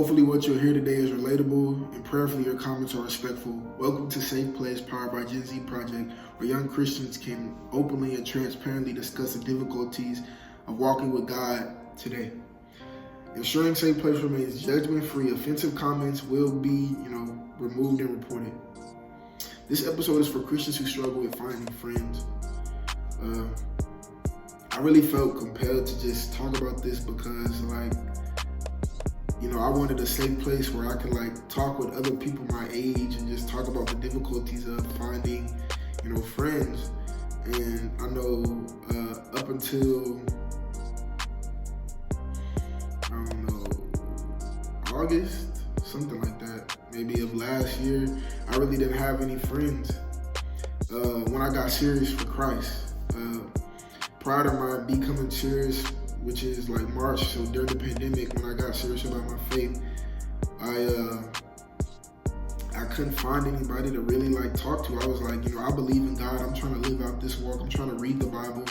Hopefully what you'll hear today is relatable and prayerfully your comments are respectful. Welcome to Safe Place, powered by GenZProject, where young Christians can openly and transparently discuss the difficulties of walking with God today. Ensuring Safe Place remains judgment-free, offensive comments will be, removed and reported. This episode is for Christians who struggle with finding friends. I really felt compelled to just talk about this because, I wanted a safe place where I could talk with other people my age and just talk about the difficulties of finding, friends. And I know up until, August, something like that, maybe of last year, I really didn't have any friends. When I got serious for Christ, prior to my becoming serious, which is March, so during the pandemic, when I got serious about my faith, I couldn't find anybody to really talk to. I was I believe in God. I'm trying to live out this walk. I'm trying to read the Bible,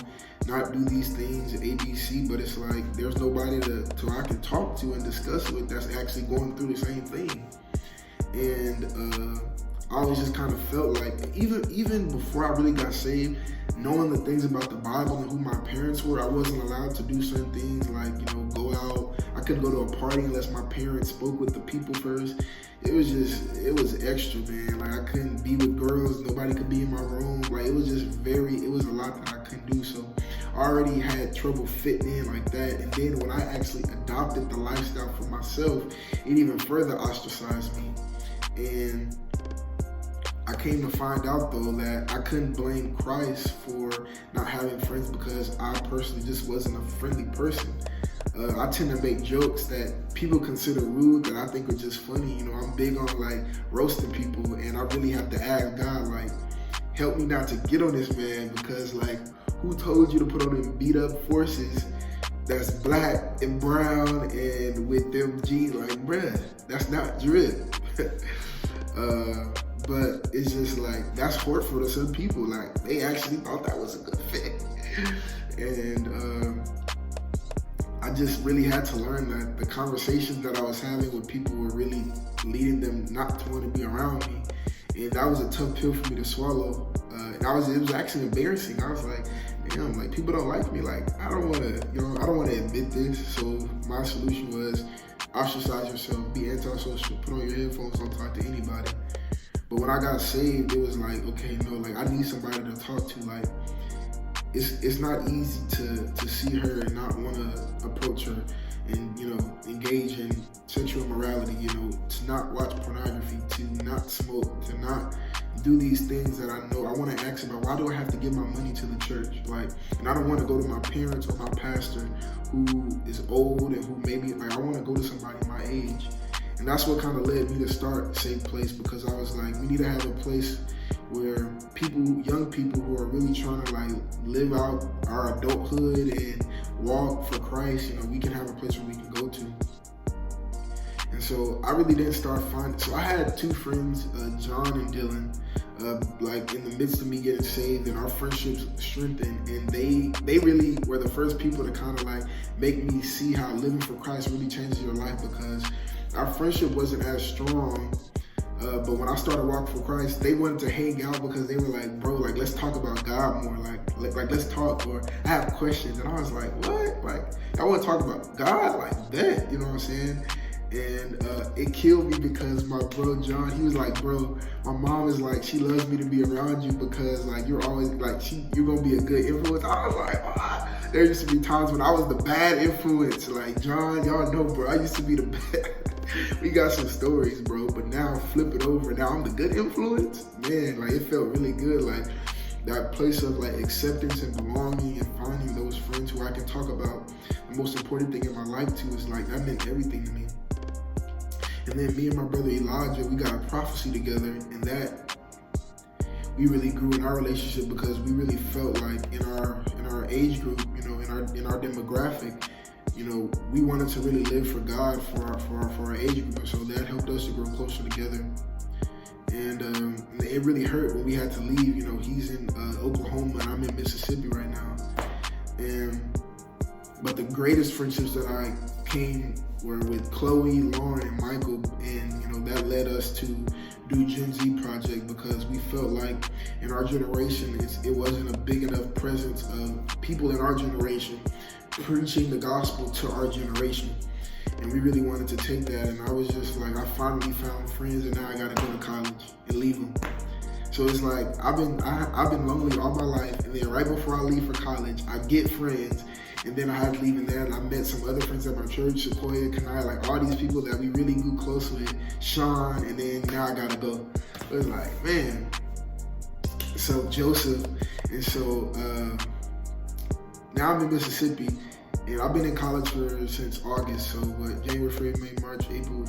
not do these things ABC, but it's there's nobody to I can talk to and discuss with that's actually going through the same thing. And I always just kind of felt even before I really got saved, knowing the things about the Bible and who my parents were, I wasn't allowed to do certain things go out. I couldn't go to a party unless my parents spoke with the people first. It was extra, man. I couldn't be with girls. Nobody could be in my room. It was a lot that I couldn't do. So I already had trouble fitting in like that. And then when I actually adopted the lifestyle for myself, it even further ostracized me. And I came to find out, though, that I couldn't blame Christ for not having friends because I personally just wasn't a friendly person. I tend to make jokes that people consider rude that I think are just funny. I'm big on roasting people, and I really have to ask God, help me not to get on this man, because who told you to put on them beat up forces that's black and brown and with them jeans? Bruh, that's not drip. But it's just that's hurtful to some people. They actually thought that was a good fit. And I just really had to learn that the conversations that I was having with people were really leading them not to want to be around me. And that was a tough pill for me to swallow. And it was actually embarrassing. I was damn, people don't like me. I don't want to admit this. So my solution was ostracize yourself, be antisocial, put on your headphones, don't talk to anybody. But when I got saved, it was okay, no, I need somebody to talk to. It's not easy to see her and not want to approach her and, engage in sexual morality, to not watch pornography, to not smoke, to not do these things that I know. I want to ask about, why do I have to give my money to the church? And I don't want to go to my parents or my pastor who is old and who maybe, I want to go to somebody my age. And that's what kind of led me to start Safe Place, because I was we need to have a place where young people who are really trying to live out our adulthood and walk for Christ, we can have a place where we can go to. And so I really didn't start finding, so I had two friends, John and Dylan, in the midst of me getting saved, and our friendships strengthened, and they really were the first people to kind of make me see how living for Christ really changes your life, because our friendship wasn't as strong. But when I started walking for Christ, they wanted to hang out because they were bro, let's talk about God more. Let's talk, or I have questions. And I was what? I want to talk about God like that, you know what I'm saying? And it killed me because my bro John, he was bro, my mom is she loves me to be around you because you're always you're gonna be a good influence. I was there used to be times when I was the bad influence. John, y'all know, bro, I used to be the bad. We got some stories, bro, but now flip it over. Now I'm the good influence. Man, it felt really good. That place of acceptance and belonging and finding those friends who I can talk about the most important thing in my life to is that meant everything to me. And then me and my brother Elijah, we got a prophecy together, and that we really grew in our relationship because we really felt in our age group, in our demographic, we wanted to really live for God for our age group, and so that helped us to grow closer together. And it really hurt when we had to leave. He's in Oklahoma and I'm in Mississippi right now. But the greatest friendships that I came were with Chloe, Lauren, and Mike. to do GenZProject because we felt like in our generation it wasn't a big enough presence of people in our generation preaching the gospel to our generation. And we really wanted to take that, and I was just like, I finally found friends, and now I gotta go to college and leave them. So it's like I've been lonely all my life, and then right before I leave for college, I get friends, and then I had to leave in there, and I met some other friends at my church, Sequoia, Kanai, like all these people that we really grew close with, Sean, and then now I gotta go. So it's like, man. So Joseph, and so now I'm in Mississippi. And I've been in college since August, so January, February, March, April,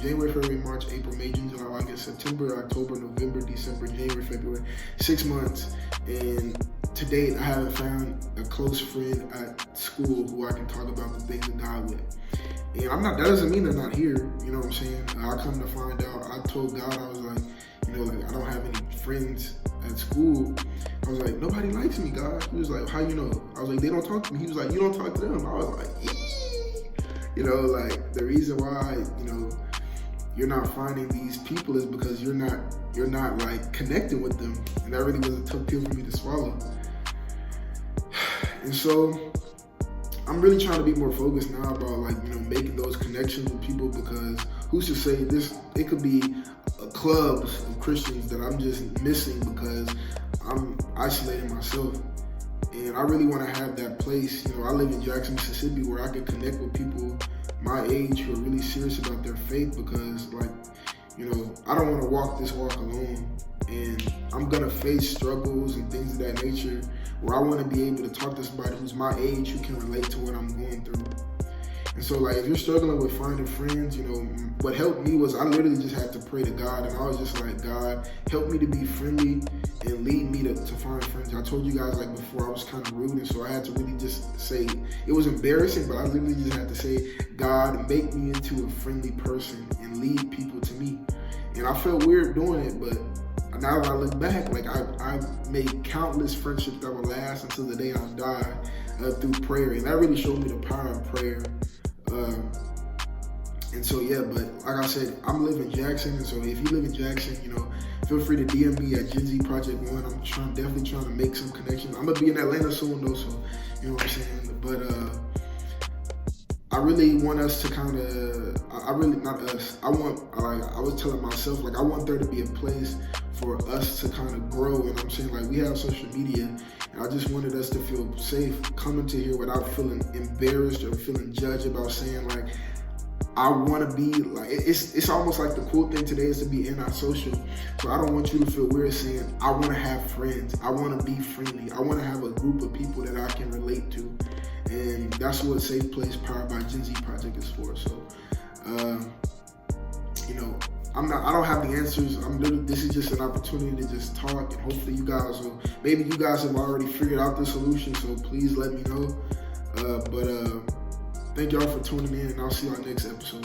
May, June, July, August, September, October, November, December, January, February, 6 months. And to date, I haven't found a close friend at school who I can talk about the things of God with. And that doesn't mean they're not here, you know what I'm saying? I come to find out, I told God, I was like, I don't have any friends at school. I was like, nobody likes me, God. He was like, how you know? I was like, they don't talk to me. He was like, you don't talk to them. I was like, like the reason why, you're not finding these people is because you're not like connecting with them. And that really was a tough pill for me to swallow. And so I'm really trying to be more focused now about making those connections with people, because who's to say it could be clubs of Christians that I'm just missing because I'm isolating myself. And I really want to have that place. I live in Jackson, Mississippi, where I can connect with people my age who are really serious about their faith, because I don't want to walk this walk alone. And I'm going to face struggles and things of that nature where I want to be able to talk to somebody who's my age who can relate to what I'm going through. And so if you're struggling with finding friends, what helped me was I literally just had to pray to God, and I was just like, God, help me to be friendly and lead me to find friends. I told you guys before I was kind of rude, and so I had to really just say, it was embarrassing, but I literally just had to say, God, make me into a friendly person and lead people to me. And I felt weird doing it, but now that I look back, I've made countless friendships that will last until the day I die through prayer. And that really showed me the power of prayer. And so, but like I said, I'm living in Jackson. And so if you live in Jackson, feel free to DM me at GenZProject1. I'm definitely trying to make some connections. I'm going to be in Atlanta soon though, so you know what I'm saying? But I really want us to kind of, I was telling myself, I want there to be a place for us to kind of grow. And I'm saying, we have social media, and I just wanted us to feel safe coming to here without feeling embarrassed or feeling judged about saying, I want to be, it's almost like the cool thing today is to be antisocial. So I don't want you to feel weird saying, I want to have friends. I want to be friendly. I want to have a group of people that I can relate to. And that's what Safe Place powered by GenZProject is for. So, I don't have the answers. This is just an opportunity to just talk, and hopefully maybe you guys have already figured out the solution, so please let me know. Thank y'all for tuning in, and I'll see y'all next episode.